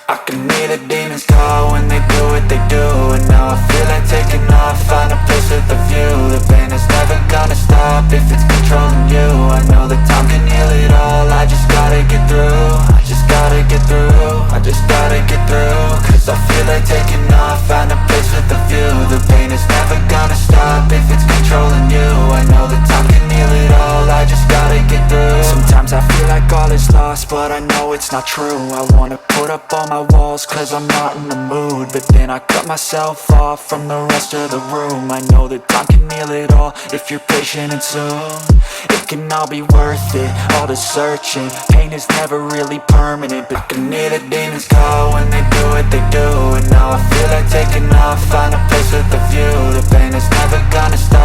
I can hear the demons call when they do what they do. And now I feel like taking off, find a place with a view. The pain is never gonna stop if it's controlling you. I know that time can heal it all, I just gotta get through. I just gotta get through, I just gotta get through. Cause I feel like taking off, find a place with a view. The pain is never gonna stop if it's controlling you. I know that time can heal it all, I just gotta get through. Sometimes I feel like all is lost, but I know it's not true. I wanna put up all my walls cause I'm not in the mood, but then I cut myself off from the rest of the room. I know that time can heal it all if you're patient, and soon it can all be worth it, all the searching. Pain is never really permanent, but I can hear the demons call when they do what they do. And now I feel like taking off, find a place with a view. The pain is never gonna stop.